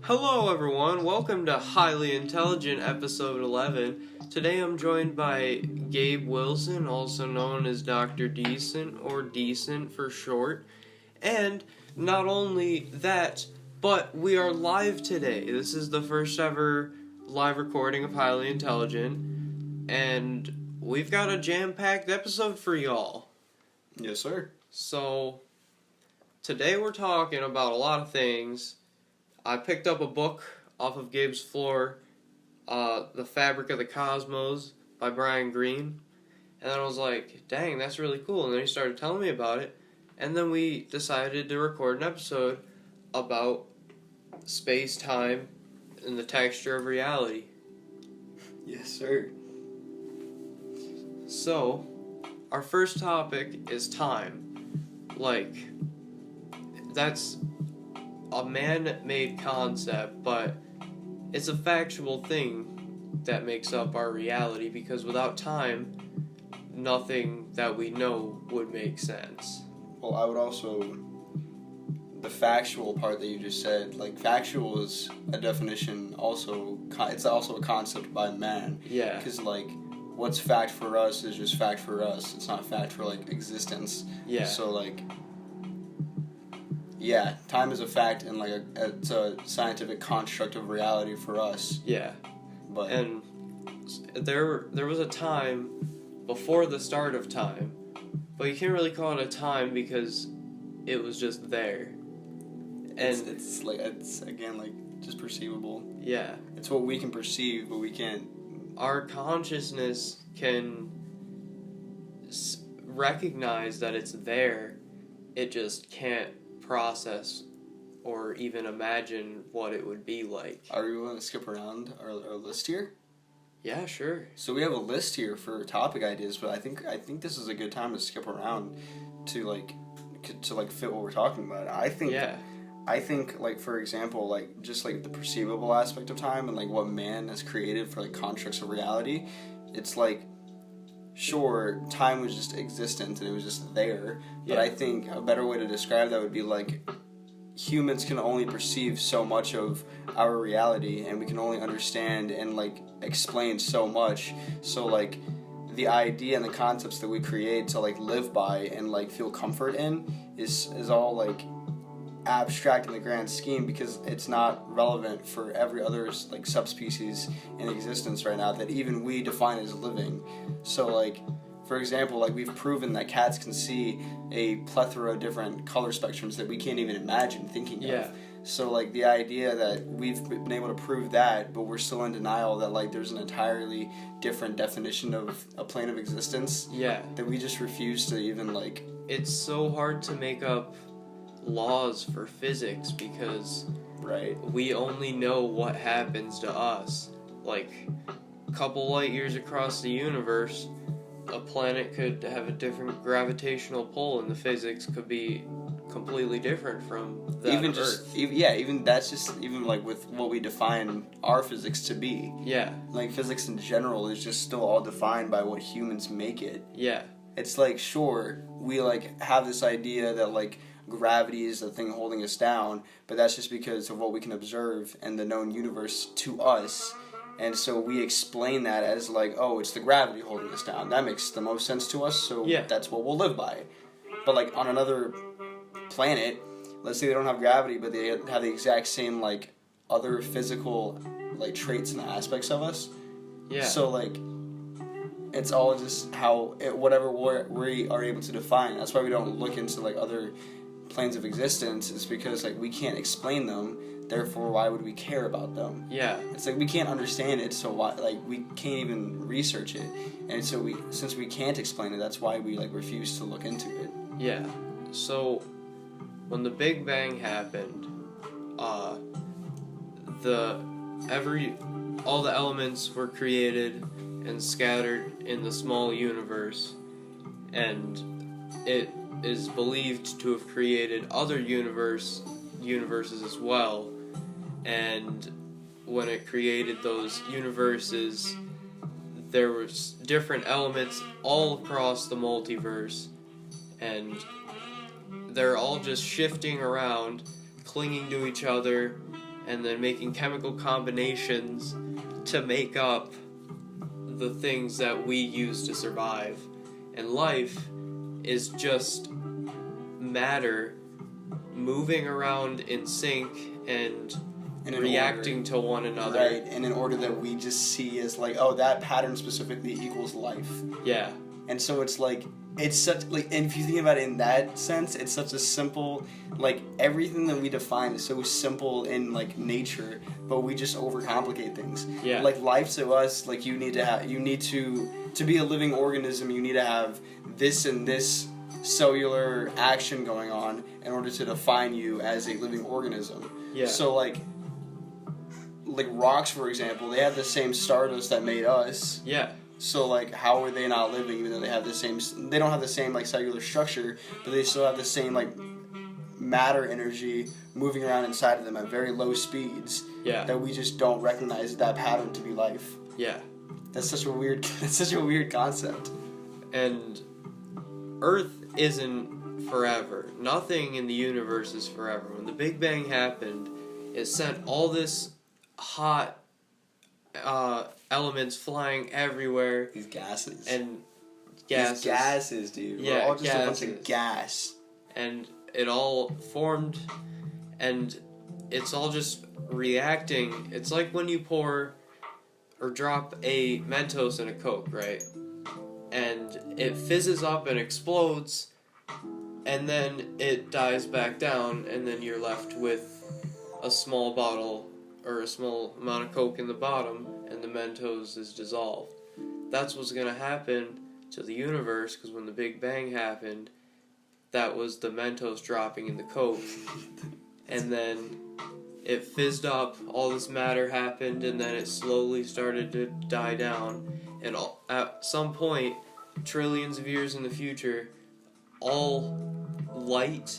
Hello everyone, welcome to Highly Intelligent episode 11. Today I'm joined by Gabe Wilson, also known as Dr. Decent, or Decent for short. And not only that, but we are live today. This is the first ever live recording of Highly Intelligent, and we've got a jam-packed episode for y'all. Yes, sir. So, today we're talking about a lot of things. I picked up a book off of Gabe's floor, The Fabric of the Cosmos by Brian Greene, and then I was like, dang, that's really cool, and then he started telling me about it, and then we decided to record an episode about space-time and the texture of reality. Yes, sir. So, our first topic is time. That's a man-made concept, but it's a factual thing that makes up our reality, because without time, nothing that we know would make sense. Well, I would also, the factual part that you just said, factual is a definition also, it's also a concept by man. Yeah. Because, what's fact for us is just fact for us. It's not fact for, existence. Yeah. So, yeah, time is a fact, and it's a scientific construct of reality for us. Yeah. But and there was a time before the start of time, but you can't really call it a time because it was just there. And it's again just perceivable. Yeah. It's what we can perceive, but we can't. Our consciousness can recognize that it's there. It just can't process or even imagine what it would be like. Are we willing to skip around our list here? Yeah, sure. So we have a list here for topic ideas, but I think this is a good time to skip around to fit what we're talking about. I think for example, just the perceivable aspect of time and what man has created for constructs of reality. It's sure, time was just existent and it was just there, but I think a better way to describe that would be humans can only perceive so much of our reality, and we can only understand and explain so much. So the idea and the concepts that we create to live by and feel comfort in is all abstract in the grand scheme, because it's not relevant for every other subspecies in existence right now that even we define as living. So for example, we've proven that cats can see a plethora of different color spectrums that we can't even imagine thinking of. So the idea that we've been able to prove that, but we're still in denial that there's an entirely different definition of a plane of existence. Yeah. That we just refuse to even It's so hard to make up laws for physics because we only know what happens to us. A couple light years across the universe, a planet could have a different gravitational pull, and the physics could be completely different from that even of Earth. Even that's just with what we define our physics to be. Yeah. Physics in general is just still all defined by what humans make it. Yeah. It's sure, we have this idea that gravity is the thing holding us down, but that's just because of what we can observe in the known universe to us. And so we explain that as oh, it's the gravity holding us down. That makes the most sense to us, so that's what we'll live by. But on another planet, let's say they don't have gravity, but they have the exact same other physical traits and aspects of us. Yeah. So it's all just how whatever we are able to define. That's why we don't look into other planes of existence, is because we can't explain them. Therefore, why would we care about them? Yeah. It's we can't understand it, so why we can't even research it. And so since we can't explain it, that's why we refuse to look into it. Yeah. So when the Big Bang happened, all the elements were created and scattered in the small universe, and it is believed to have created other universes as well. And when it created those universes, there was different elements all across the multiverse, and they're all just shifting around, clinging to each other, and then making chemical combinations to make up the things that we use to survive. And life is just matter moving around in sync and reacting to one another. Right, and in order that we just see as like, oh, that pattern specifically equals life. Yeah. And so it's like, it's such, like, and if you think about it in that sense, it's such a simple, like, everything that we define is so simple in, like, nature, but we just overcomplicate things. Yeah. Like, life to us, like, you need to be a living organism, you need to have this and this cellular action going on in order to define you as a living organism. Yeah. So, like rocks, for example, they have the same stardust that made us. Yeah. So, like, how are they not living even though they have the same... They don't have the same, like, cellular structure, but they still have the same, like, matter energy moving around inside of them at very low speeds. Yeah. That we just don't recognize that pattern to be life. Yeah. That's such a weird concept. And Earth isn't forever. Nothing in the universe is forever. When the Big Bang happened, it sent all this hot elements flying everywhere. These gases. And gases. These gases, dude. Yeah, we're all just gases. a bunch of gas. And it all formed, and it's all just reacting. It's like when you pour or drop a Mentos in a Coke, right? And it fizzes up and explodes, and then it dies back down, and then you're left with a small bottle or a small amount of Coke in the bottom, and the Mentos is dissolved. That's what's going to happen to the universe, because when the Big Bang happened, that was the Mentos dropping in the Coke, and then it fizzed up, all this matter happened, and then it slowly started to die down, and at some point, trillions of years in the future, all light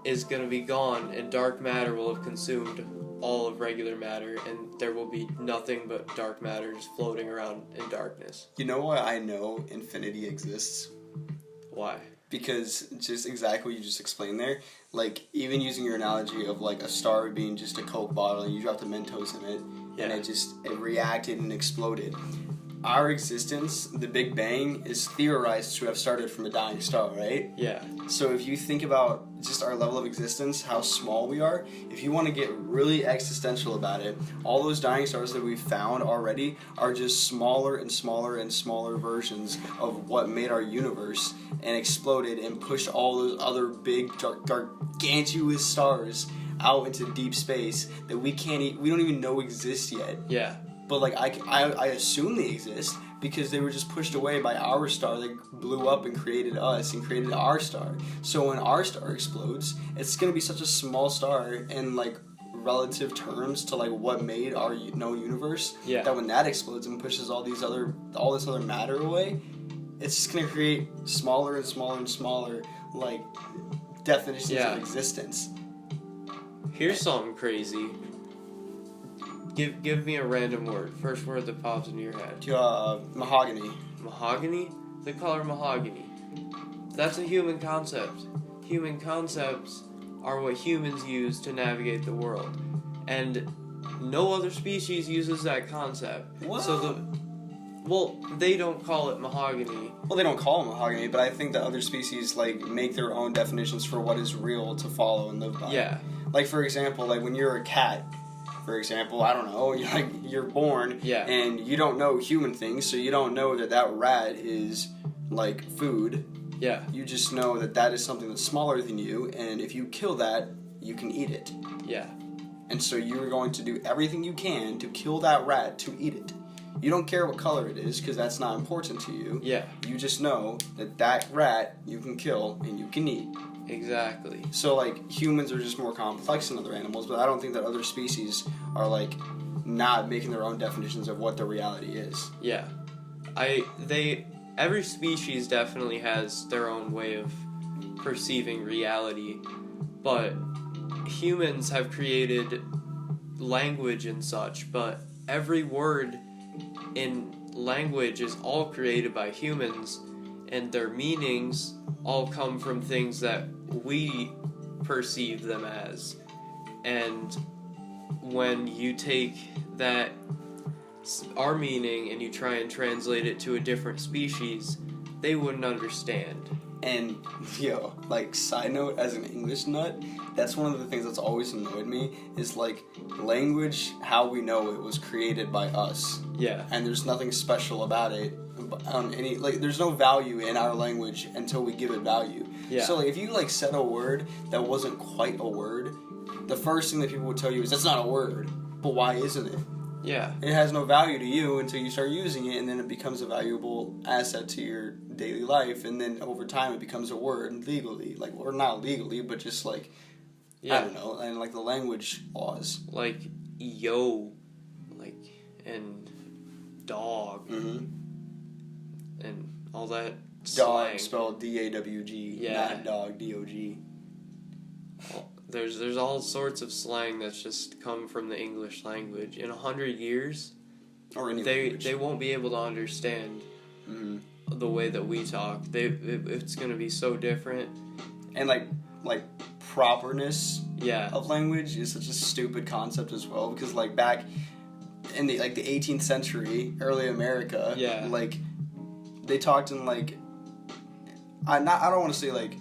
is going to be gone, and dark matter will have consumed all of regular matter, and there will be nothing but dark matter just floating around in darkness. You know why I know infinity exists? Why? Because just exactly what you just explained there, like, even using your analogy of, like, a star being just a Coke bottle and you dropped the Mentos in it, yeah. and it reacted and exploded. Our existence, the Big Bang, is theorized to have started from a dying star, right? Yeah. So if you think about just our level of existence, how small we are, if you want to get really existential about it, all those dying stars that we've found already are just smaller and smaller and smaller versions of what made our universe and exploded and pushed all those other big, gargantuous stars out into deep space that we don't even know exist yet. Yeah. But, like, I assume they exist because they were just pushed away by our star that blew up and created us and created our star. So when our star explodes, it's going to be such a small star in, like, relative terms to, like, what made our known universe, that when that explodes and pushes all this other matter away, it's just going to create smaller and smaller and smaller, like, definitions of existence. Here's something crazy. Give me a random word. First word that pops into your head. Mahogany. Mahogany? The color mahogany. That's a human concept. Human concepts are what humans use to navigate the world. And no other species uses that concept. What? Well, they don't call it mahogany. Well, they don't call it mahogany, but I think that other species, like, make their own definitions for what is real to follow and live by. Yeah. Like, for example, like, when you're a cat, for example, I don't know, you're born, and you don't know human things, so you don't know that rat is, like, food. Yeah. You just know that is something that's smaller than you, and if you kill that, you can eat it. Yeah. And so you're going to do everything you can to kill that rat to eat it. You don't care what color it is, because that's not important to you. Yeah. You just know that rat you can kill and you can eat. Exactly. So, like, humans are just more complex than other animals, but I don't think that other species are, like, not making their own definitions of what the reality is. Yeah. Every species definitely has their own way of perceiving reality, but humans have created language and such, but every word in language is all created by humans, and their meanings all come from things that we perceive them as. And when you take that our meaning and you try and translate it to a different species, they wouldn't understand. And, like, side note, as an English nut, that's one of the things that's always annoyed me, is, like, language, how we know it was created by us. Yeah. And there's nothing special about it. There's no value in our language until we give it value. Yeah. So, like, if you, like, said a word that wasn't quite a word, the first thing that people would tell you is, that's not a word. But why isn't it? Yeah. It has no value to you until you start using it, and then it becomes a valuable asset to your daily life, and then over time it becomes a word legally. Like, or not legally, but just like, I don't know, and like the language laws. Like, yo, like, and dog. Mm-hmm. And all that Dog slang. spelled D-A-W-G, not dog, D-O-G. There's all sorts of slang that's just come from the English language. In 100 years, or any they won't be able to understand the way that we talk. It's going to be so different. And like properness Yeah. of language is such a stupid concept as well, because like back in the 18th century, early America, like they talked in like I don't want to say like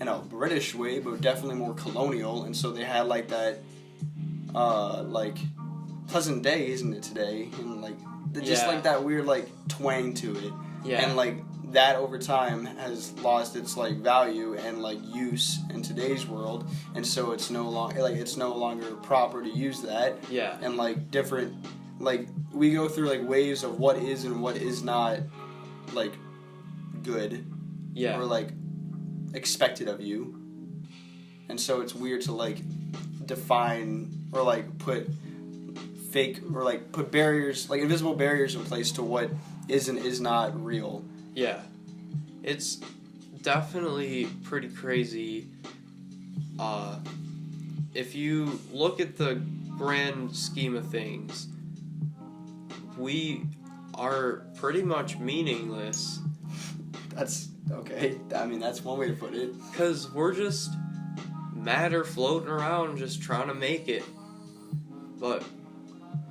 in a British way, but definitely more colonial, and so they had like that like pleasant day, isn't it today, and like just like that weird like twang to it, and like that over time has lost its like value and like use in today's world, and so it's no longer proper to use that, and like different, like we go through like waves of what is and what is not like good, or like expected of you, and so it's weird to like define or like put fake or like put barriers, like invisible barriers in place to what is and is not real. Yeah, it's definitely pretty crazy. If you look at the grand scheme of things, we are pretty much meaningless. That's okay. I mean, that's one way to put it. Because we're just matter floating around just trying to make it. But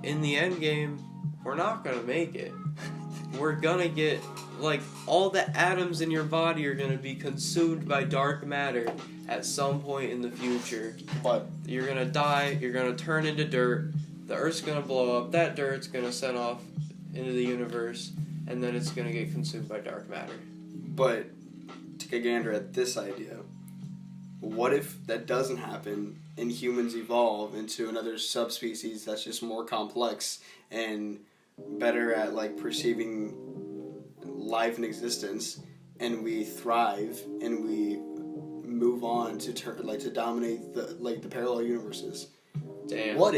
in the end game, we're not going to make it. We're going to get, like, all the atoms in your body are going to be consumed by dark matter at some point in the future. But you're going to die, you're going to turn into dirt, the Earth's going to blow up, that dirt's going to set off into the universe, and then it's going to get consumed by dark matter. But take a gander at this idea. What if that doesn't happen and humans evolve into another subspecies that's just more complex and better at like perceiving life and existence, and we thrive and we move on to dominate the parallel universes? Damn. What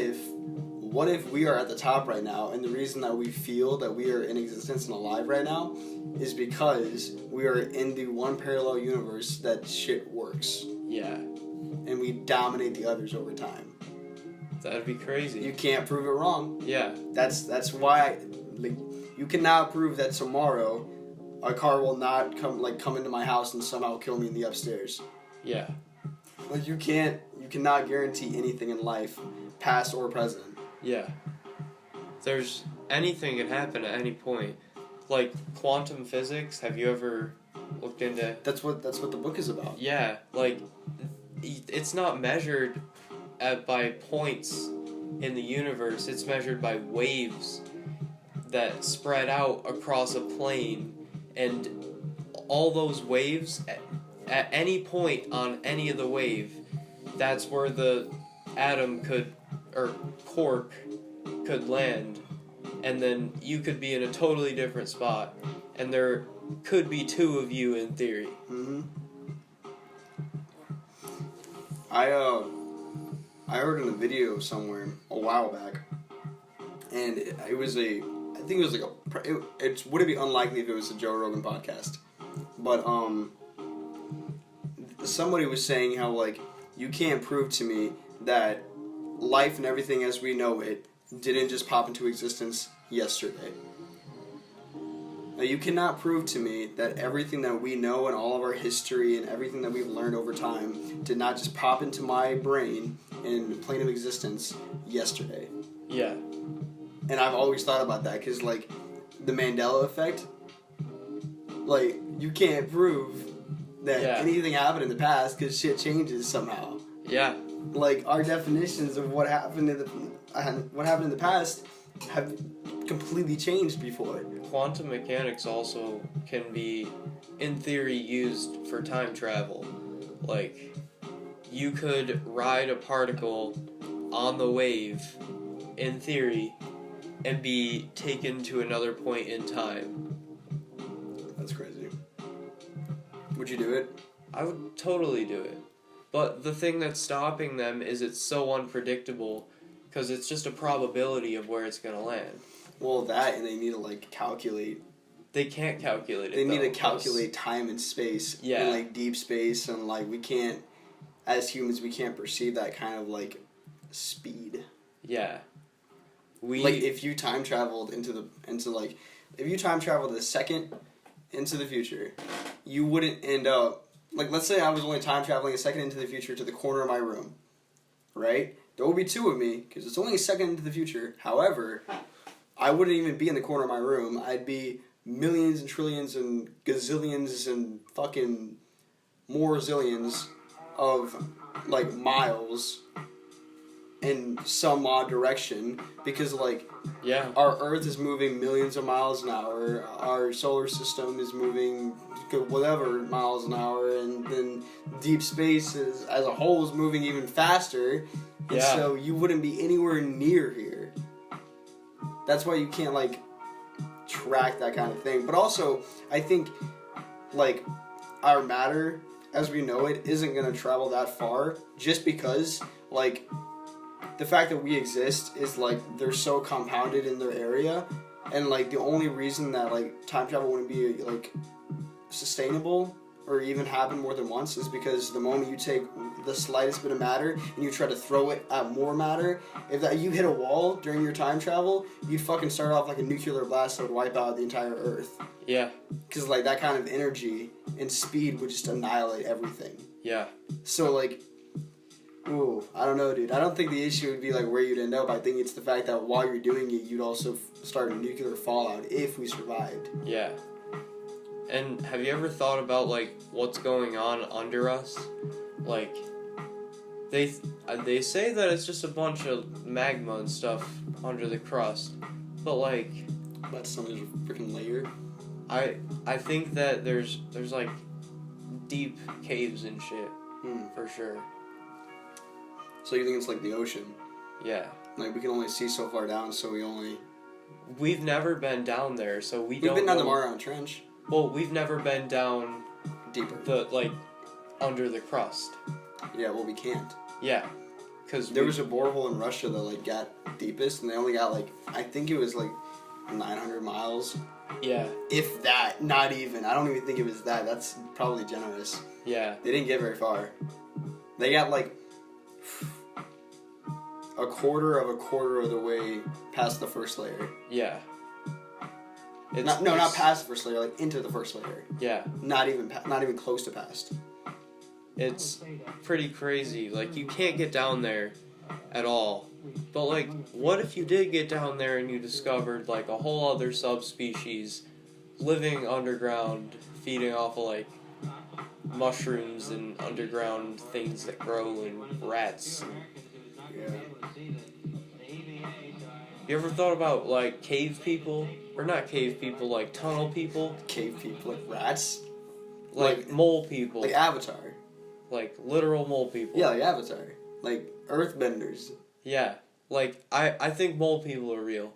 if we are at the top right now, and the reason that we feel that we are in existence and alive right now is because we are in the one parallel universe that shit works. Yeah. And we dominate the others over time. That'd be crazy. You can't prove it wrong. Yeah. That's why you cannot prove that tomorrow a car will not come into my house and somehow kill me in the upstairs. Yeah. Like you cannot guarantee anything in life, past or present. Yeah. There's anything can happen at any point. Like quantum physics, have you ever looked into? That's what the book is about. Yeah, like it's not measured by points in the universe. It's measured by waves that spread out across a plane, and all those waves at any point on any of the wave, that's where the atom or quark could land, and then you could be in a totally different spot, and there could be two of you in theory. Mm-hmm. I heard in a video somewhere a while back, and it would it be unlikely if it was a Joe Rogan podcast, but somebody was saying how like you can't prove to me that life and everything as we know it didn't just pop into existence yesterday. Now, you cannot prove to me that everything that we know and all of our history and everything that we've learned over time did not just pop into my brain in plane of existence yesterday. Yeah. And I've always thought about that because, like, the Mandela effect, like, you can't prove that anything happened in the past because shit changes somehow. Yeah. Like, our definitions of what happened in the past have completely changed before. Quantum mechanics also can be, in theory, used for time travel. Like, you could ride a particle on the wave, in theory, and be taken to another point in time. That's crazy. Would you do it? I would totally do it. But the thing that's stopping them is it's so unpredictable, because it's just a probability of where it's going to land. Well, that, and they need to, like, calculate. They can't calculate it, They need to calculate time and space. Yeah. And, like, deep space, and, like, we can't, as humans, we can't perceive that kind of, like, speed. Yeah. Like, if you time traveled if you time traveled a second into the future, you wouldn't end up, like, let's say I was only time traveling a second into the future to the corner of my room, right? There will be two of me, because it's only a second into the future. However, I wouldn't even be in the corner of my room. I'd be millions and trillions and gazillions and fucking more zillions of, like, miles in some odd direction, because, like, our Earth is moving millions of miles an hour, our solar system is moving whatever miles an hour, and then deep space as a whole is moving even faster, and so you wouldn't be anywhere near here. That's why you can't, like, track that kind of thing. But also, I think, like, our matter, as we know it, isn't going to travel that far, just because, like, the fact that we exist is, like, they're so compounded in their area, and, like, the only reason that, like, time travel wouldn't be, like, sustainable or even happen more than once is because the moment you take the slightest bit of matter and you try to throw it at more matter, if that you hit a wall during your time travel, you'd fucking start off like a nuclear blast that would wipe out the entire Earth. Yeah. Because, like, that kind of energy and speed would just annihilate everything. Yeah. So, like, ooh, I don't know, dude. I don't think the issue would be, like, where you'd end up. I think it's the fact that while you're doing it, you'd also start a nuclear fallout if we survived. Yeah. And have you ever thought about, like, what's going on under us? Like, they say that it's just a bunch of magma and stuff under the crust, but, like, that's some freaking layer. I think that there's like deep caves and shit for sure. So you think it's like the ocean? Yeah. Like, we can only see so far down, so we've never been down there, so we've been down the Mariana Trench. Well, we've never been down deeper. Under the crust. Yeah, well, we can't. Yeah. Cause there was a borehole in Russia that, like, got deepest, and they only got, like, I think it was, like, 900 miles. Yeah. If that, not even. I don't even think it was that. That's probably generous. Yeah. They didn't get very far. They got, like, a quarter of the way past the first layer. Yeah. Not past the first layer, like, into the first layer. Yeah. Not even close to past. It's pretty crazy. Like, you can't get down there at all. But, like, what if you did get down there and you discovered, like, a whole other subspecies living underground, feeding off of, like, mushrooms and underground things that grow and rats? Yeah. You ever thought about, like, cave people? Or not cave people, like, tunnel people? Cave people, like rats? Like mole people. Like Avatar. Like, literal mole people. Yeah, like Avatar. Like, earthbenders. Yeah. Like, I think mole people are real.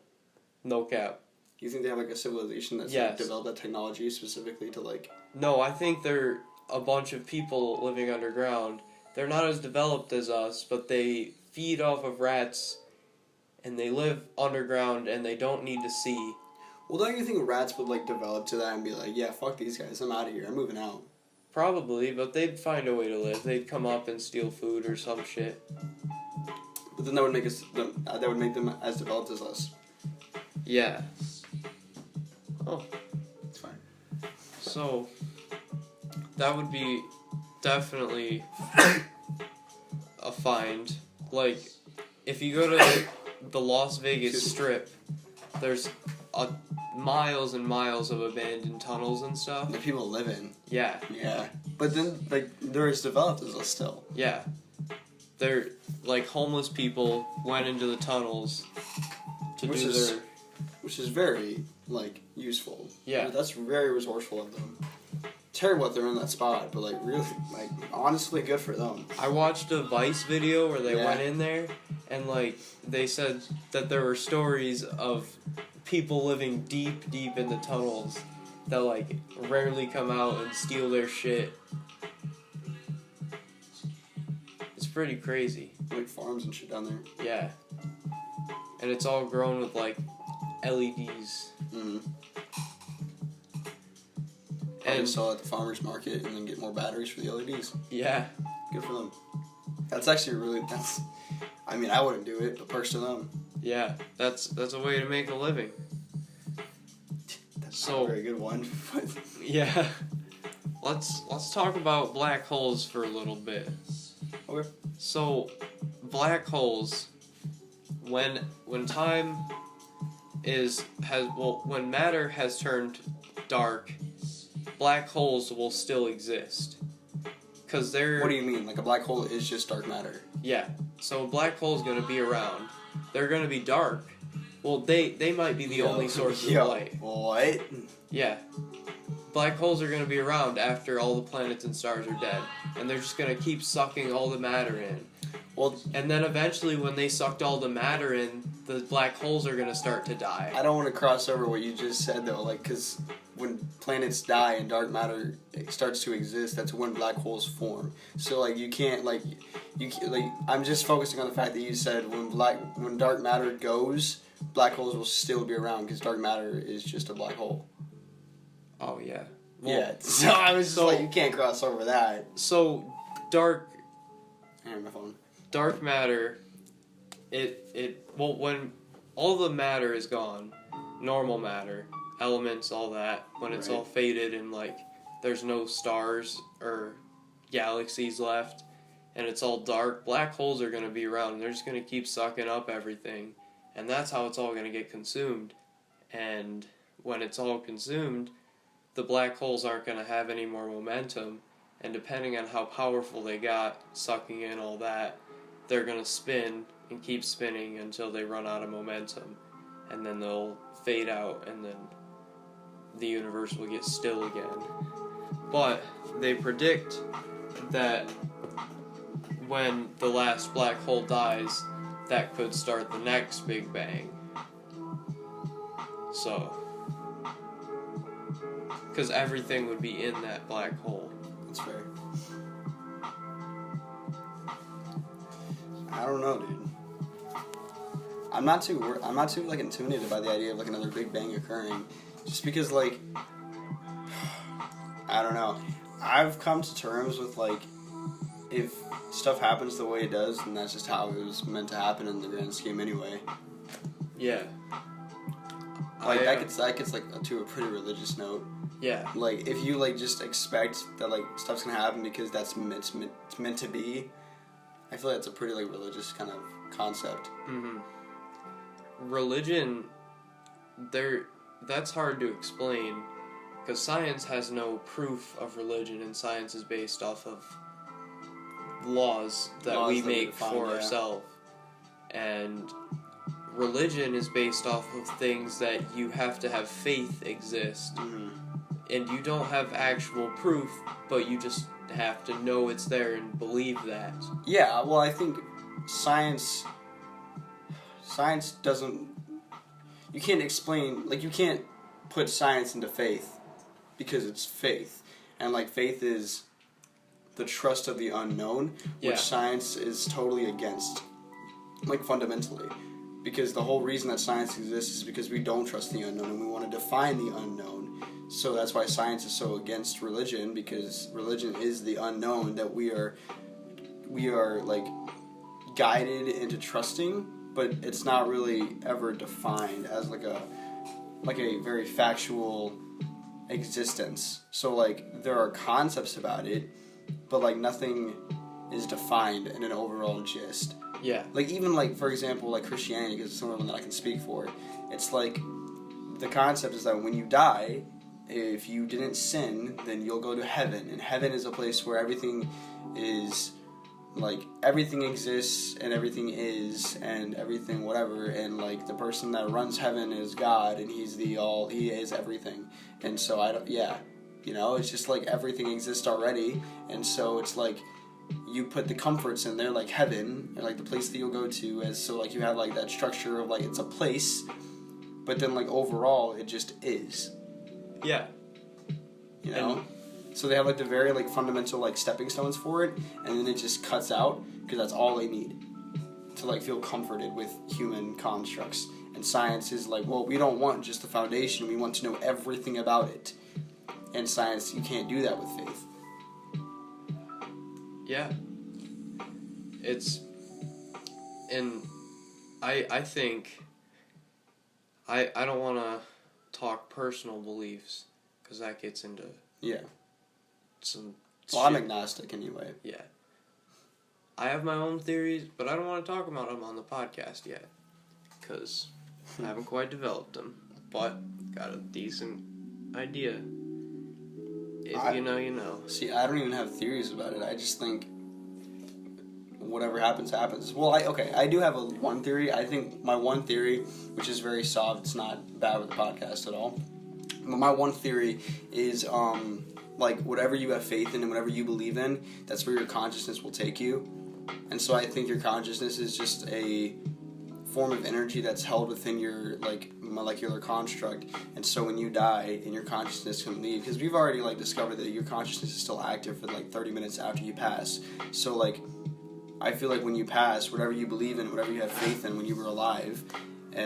No cap. You think they have, like, a civilization that's like, developed that technology specifically to, like... No, I think they're a bunch of people living underground. They're not as developed as us, but they feed off of rats, and they live underground, and they don't need to see. Well, don't you think rats would, like, develop to that and be like, yeah, fuck these guys, I'm out of here, I'm moving out? Probably, but they'd find a way to live. They'd come up and steal food or some shit. But then that would make them as developed as us. Yeah. Oh. It's fine. So, that would be definitely a find. like, if you go to the Las Vegas Strip, there's miles and miles of abandoned tunnels and stuff that people live in. Yeah. Yeah. But then, like, they're as developed as us still. Yeah. They're, like, homeless people went into the tunnels to which is very, like, useful. Yeah. That's very resourceful of them. Terrible that they're in that spot, but, like, really, like, honestly good for them. I watched a Vice video where they went in there, and, like, they said that there were stories of people living deep in the tunnels that, like, rarely come out and steal their shit. It's pretty crazy. Like farms and shit down there. Yeah. And it's all grown with, like, LEDs. Mm-hmm. And sell at the farmer's market and then get more batteries for the LEDs. Yeah. Good for them. That's actually I mean, I wouldn't do it, but perks to them. Yeah, that's a way to make a living. That's not a very good one. Yeah. Let's talk about black holes for a little bit. Okay. So, black holes, when time when matter has turned dark, black holes will still exist. Cause they're... What do you mean? Like a black hole is just dark matter? Yeah. So a black hole is going to be around. They're going to be dark. Well, they might be the only source of light. What? Yeah. Black holes are going to be around after all the planets and stars are dead. And they're just going to keep sucking all the matter in. Well, and then eventually when they sucked all the matter in, the black holes are going to start to die. I don't want to cross over what you just said, though, like, because when planets die and dark matter starts to exist, that's when black holes form. So, like, you can't, like, I'm just focusing on the fact that you said when dark matter goes, black holes will still be around, because dark matter is just a black hole. Oh, yeah. Well, yeah, so I was just like, you can't cross over that. So, dark... I have my phone. Dark matter, when all the matter is gone, normal matter, elements, all that, when it's all faded and, like, there's no stars or galaxies left, and it's all dark, black holes are going to be around, and they're just going to keep sucking up everything, and that's how it's all going to get consumed. And when it's all consumed, the black holes aren't going to have any more momentum, and depending on how powerful they got, sucking in all that, they're going to spin and keep spinning until they run out of momentum, and then they'll fade out, and then the universe will get still again. But they predict that when the last black hole dies, that could start the next Big Bang. So, because everything would be in that black hole. That's fair. I don't know, dude. I'm not too like intimidated by the idea of like another Big Bang occurring, just because like I don't know. I've come to terms with like if stuff happens the way it does, then that's just how it was meant to happen in the grand scheme anyway. Yeah. Like that gets like to a pretty religious note. Yeah. Like if you like just expect that like stuff's gonna happen because that's meant to be. I feel like that's a pretty, like, religious kind of concept. Mm-hmm. Religion, that's hard to explain, because science has no proof of religion, and science is based off of laws that we make for ourselves. And religion is based off of things that you have to have faith exist. Mm-hmm. And you don't have actual proof, but you just have to know it's there and believe that. Yeah, well, I think science doesn't... You can't explain... Like, you can't put science into faith because it's faith. And, like, faith is the trust of the unknown, which science is totally against. Like, fundamentally. Because the whole reason that science exists is because we don't trust the unknown and we want to define the unknown. So that's why science is so against religion, because religion is the unknown that we are like guided into trusting, but it's not really ever defined as like a very factual existence. So like there are concepts about it, but like nothing is defined in an overall gist. Yeah. Like, even, like, for example, like Christianity, because it's the only one that I can speak for, it's like, the concept is that when you die, if you didn't sin, then you'll go to heaven. And heaven is a place where everything is, like, everything exists and everything is and everything whatever. And, like, the person that runs heaven is God, and he is everything. And so, you know, it's just like everything exists already. And so it's like, you put the comforts in there, like heaven, or like the place that you'll go to, as so like you have like that structure of like it's a place, but then like overall it just is. Yeah. You know? So they have like the very like fundamental like stepping stones for it, and then it just cuts out because that's all they need to like feel comforted with human constructs. And science is like, well, we don't want just the foundation, we want to know everything about it. And science, you can't do that with faith. Yeah. I think, I don't want to talk personal beliefs, because that gets into some Well, I'm agnostic anyway. Yeah. I have my own theories, but I don't want to talk about them on the podcast yet, because I haven't quite developed them, but got a decent idea. If you know, you know. See, I don't even have theories about it. I just think whatever happens, happens. Well, I do have one theory. I think my one theory, which is very soft, it's not bad with the podcast at all. But my one theory is, like, whatever you have faith in and whatever you believe in, that's where your consciousness will take you. And so I think your consciousness is just a form of energy that's held within your, like, molecular construct. And so when you die and your consciousness can leave, because we've already, like, discovered that your consciousness is still active for, like, 30 minutes after you pass. So, like, I feel like when you pass, whatever you believe in, whatever you have faith in when you were alive,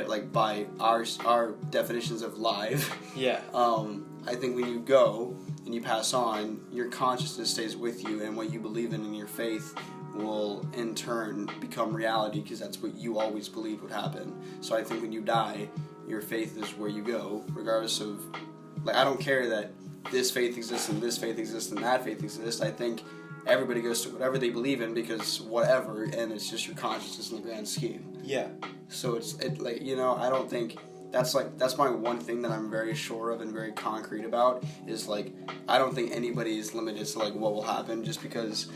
like, by our definitions of live, I think when you go and you pass on, your consciousness stays with you, and what you believe in your faith will in turn become reality, because that's what you always believed would happen. So I think when you die, your faith is where you go, regardless of, like, I don't care that this faith exists and this faith exists and that faith exists. I think everybody goes to whatever they believe in, because whatever, and it's just your consciousness in the grand scheme. Yeah. So like, you know, I don't think that's my one thing that I'm very sure of and very concrete about, is like, I don't think anybody is limited to like what will happen, just because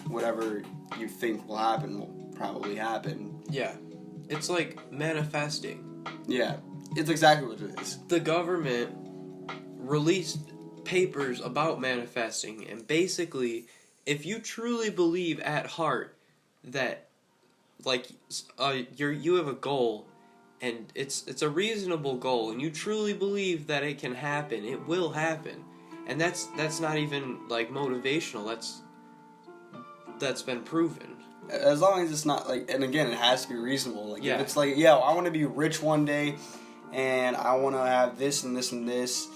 whatever you think will happen will probably happen. Yeah. It's like manifesting. Yeah. It's exactly what it is. The government released papers about manifesting, and basically, if you truly believe at heart that, like, you have a goal, and it's a reasonable goal, and you truly believe that it can happen, it will happen. And that's not even like motivational, that's been proven. As long as it's not like, and again, it has to be reasonable. Like, yeah. If it's like, I want to be rich one day, and I want to have this and this and this,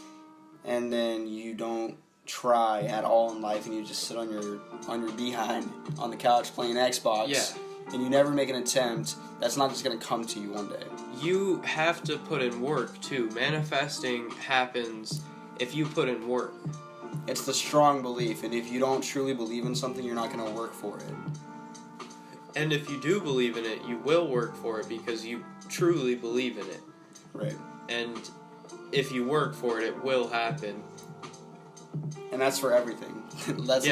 and then you don't try at all in life, and you just sit on your behind on the couch playing Xbox, and you never make an attempt, that's not just going to come to you one day. You have to put in work, too. Manifesting happens if you put in work. It's the strong belief, and if you don't truly believe in something, you're not going to work for it. And if you do believe in it, you will work for it, because you truly believe in it. Right. And if you work for it, it will happen. And that's for everything. That's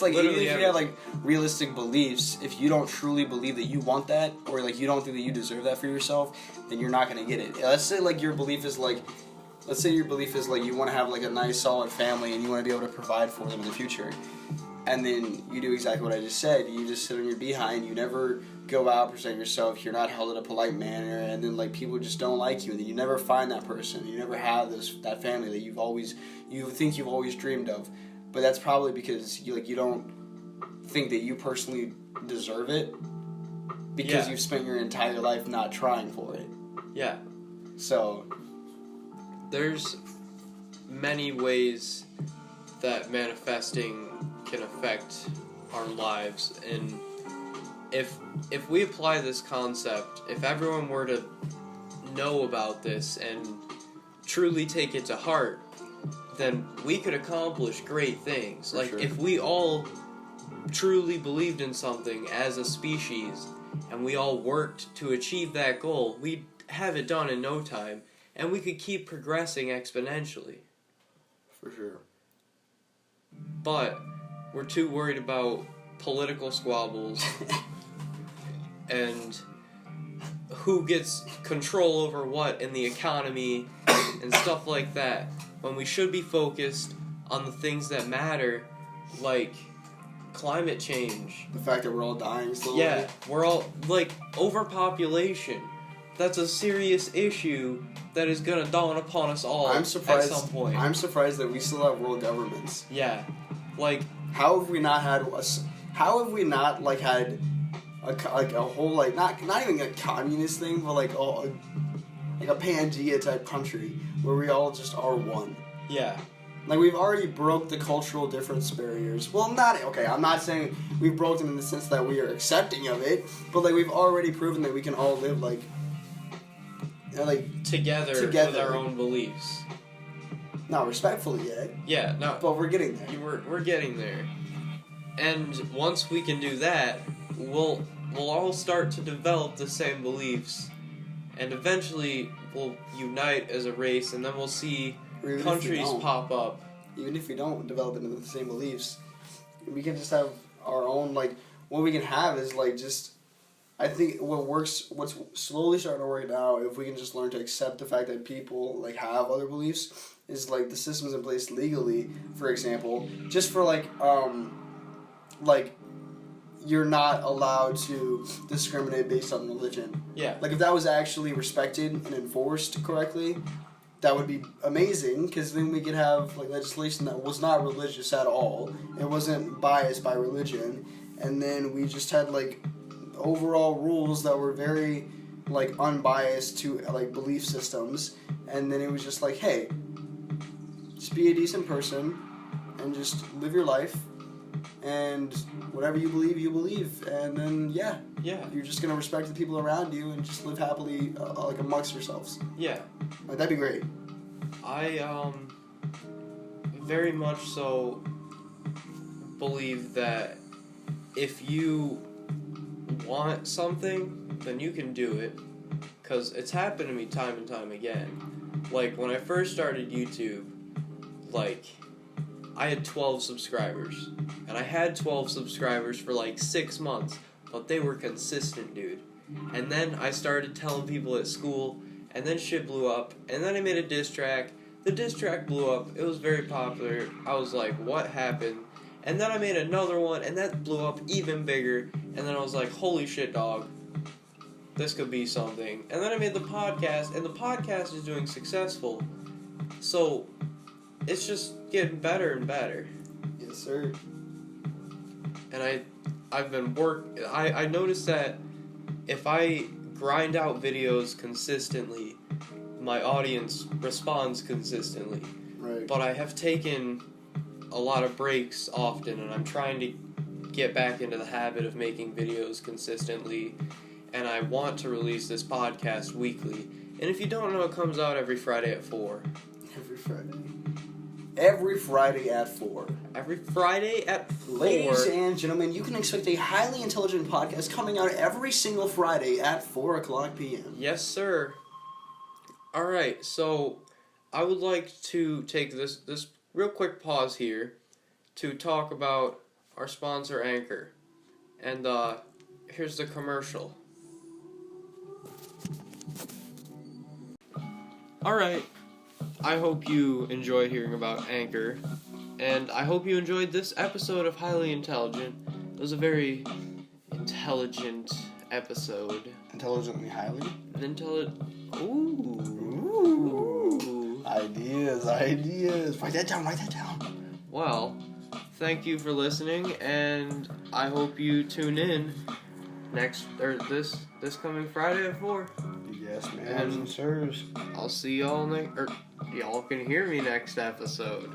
like even if you have like realistic beliefs, if you don't truly believe that you want that, or like you don't think that you deserve that for yourself, then you're not gonna get it. Let's say your belief is like you want to have like a nice solid family and you want to be able to provide for them in the future. And then you do exactly what I just said. You just sit on your behind. You never go out, present yourself. You're not held in a polite manner. And then like people just don't like you. And then you never find that person. You never have that family that you think you've always dreamed of. But that's probably because you don't think that you personally deserve it, because you've spent your entire life not trying for it. Yeah. So there's many ways that manifesting can affect our lives, and if we apply this concept, if everyone were to know about this and truly take it to heart, then we could accomplish great things. Like, if we all truly believed in something as a species, and we all worked to achieve that goal, we'd have it done in no time, and we could keep progressing exponentially. For sure. But we're too worried about political squabbles and who gets control over what in the economy and stuff like that, when we should be focused on the things that matter, like climate change. The fact that we're all dying slowly. Yeah, we're all, like, overpopulation. That's a serious issue that is gonna dawn upon us all at some point. I'm surprised that we still have world governments. Yeah, like, how have we not had a whole, like, not even a communist thing, but like a Pangea type country where we all just are one. Yeah. Like, we've already broke the cultural difference barriers. Well, I'm not saying we've broken in the sense that we are accepting of it, but like, we've already proven that we can all live together with our own beliefs. Not respectfully yet. Yeah, no. But we're getting there. We're getting there. And once we can do that, we'll all start to develop the same beliefs, and eventually we'll unite as a race, and then we'll see countries pop up. Even if we don't develop into the same beliefs, we can just have our own, like, what we can have is, like, just, I think what's slowly starting to work now, if we can just learn to accept the fact that people, like, have other beliefs, is, like, the systems in place legally, for example, just for, like, you're not allowed to discriminate based on religion. Yeah. Like, if that was actually respected and enforced correctly, that would be amazing, because then we could have, like, legislation that was not religious at all. It wasn't biased by religion. And then we just had, like, overall rules that were very, like, unbiased to, like, belief systems. And then it was just like, hey, just be a decent person and just live your life. And whatever you believe. And then, yeah. You're just going to respect the people around you and just live happily, like, amongst yourselves. Yeah. Like, that'd be great. I, very much so believe that if you want something, then you can do it. Because it's happened to me time and time again. Like, when I first started YouTube, like, I had 12 subscribers. And I had 12 subscribers for like 6 months. But they were consistent, dude. And then I started telling people at school. And then shit blew up. And then I made a diss track. The diss track blew up. It was very popular. I was like, what happened? And then I made another one. And that blew up even bigger. And then I was like, holy shit, dog. This could be something. And then I made the podcast. And the podcast is doing successful. So it's just getting better and better. Yes, sir. And I've been I noticed that if I grind out videos consistently, my audience responds consistently. Right. But I have taken a lot of breaks often, and I'm trying to get back into the habit of making videos consistently, and I want to release this podcast weekly. And if you don't know, it comes out every Friday at 4. Every Friday. Every Friday at 4. Every Friday at 4. Ladies and gentlemen, you can expect a highly intelligent podcast coming out every single Friday at 4 o'clock p.m. Yes, sir. Alright, so I would like to take this real quick pause here to talk about our sponsor, Anchor. And here's the commercial. Alright. I hope you enjoyed hearing about Anchor, and I hope you enjoyed this episode of Highly Intelligent. It was a very intelligent episode. Intelligently highly? Ooh. Ideas. Write that down. Well, thank you for listening, and I hope you tune in this coming Friday at 4. Yes, man. And sirs. I'll see y'all y'all can hear me next episode.